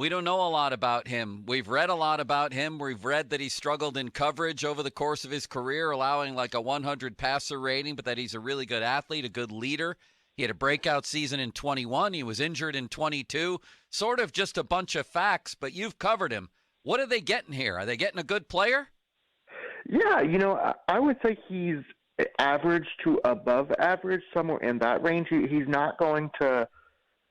We don't know a lot about him. We've read a lot about him. We've read that he struggled in coverage over the course of his career, allowing like a 100 passer rating, but that he's a really good athlete, a good leader. He had a breakout season in 21. He was injured in 22. Sort of just a bunch of facts, but you've covered him. What are they getting here? Are they getting a good player? Yeah, I would say he's average to above average, somewhere in that range. He's not going to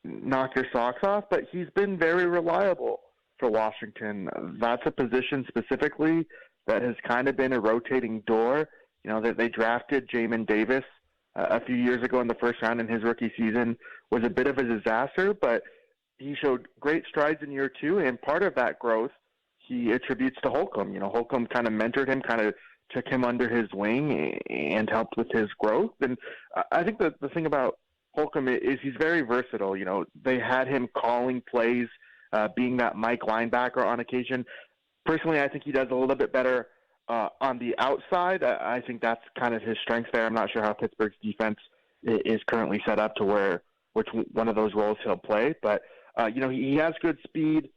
knock your socks off, but he's been very reliable for Washington. That's a position specifically that has kind of been a rotating door. That they drafted Jamin Davis a few years ago in the first round in his rookie season was a bit of a disaster, but he showed great strides in year two, and part of that growth he attributes to Holcomb. Holcomb kind of mentored him, kind of took him under his wing and helped with his growth. And I think the thing about Holcomb is he's very versatile. They had him calling plays, being that Mike linebacker on occasion. Personally, I think he does a little bit better on the outside. I think that's kind of his strength there. I'm not sure how Pittsburgh's defense is currently set up to which one of those roles he'll play. But, he has good speed.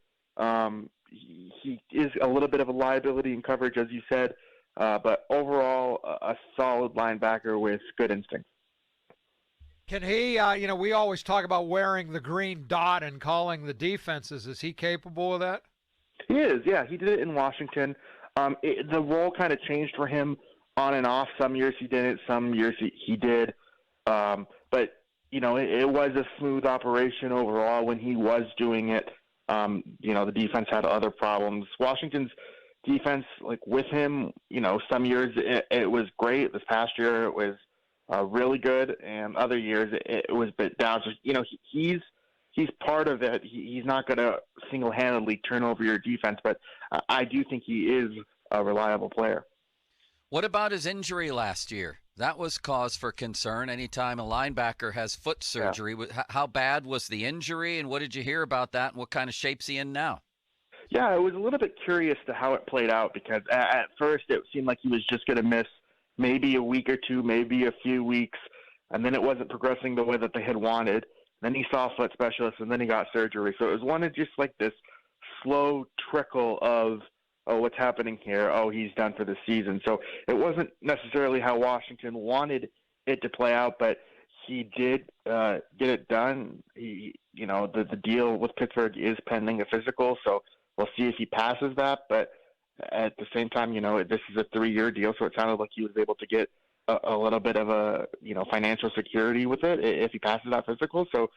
He is a little bit of a liability in coverage, as you said. But overall, a solid linebacker with good instinct. Can he, we always talk about wearing the green dot and calling the defenses. Is he capable of that? He is, yeah. He did it in Washington. The role kind of changed for him on and off. Some years he didn't, some years he did. But, it was a smooth operation overall when he was doing it. The defense had other problems. Washington's defense, like with him, some years it was great. This past year it was really good, and other years it was a bit down. So, he's part of it. He's not going to single-handedly turn over your defense, but I do think he is a reliable player. What about his injury last year? That was cause for concern anytime a linebacker has foot surgery. Yeah. How bad was the injury, and what did you hear about that, and what kind of shape's he in now? Yeah, I was a little bit curious to how it played out because at first it seemed like he was just going to miss maybe a week or two, maybe a few weeks, and then it wasn't progressing the way that they had wanted. Then he saw a foot specialist, and then he got surgery. So it was one of just like this slow trickle of, oh, what's happening here? Oh, he's done for the season. So it wasn't necessarily how Washington wanted it to play out, but he did get it done. The deal with Pittsburgh is pending a physical, so we'll see if he passes that. But at the same time, this is a 3-year deal, so it sounded like he was able to get a little bit of a, financial security with it if he passes that physical. So,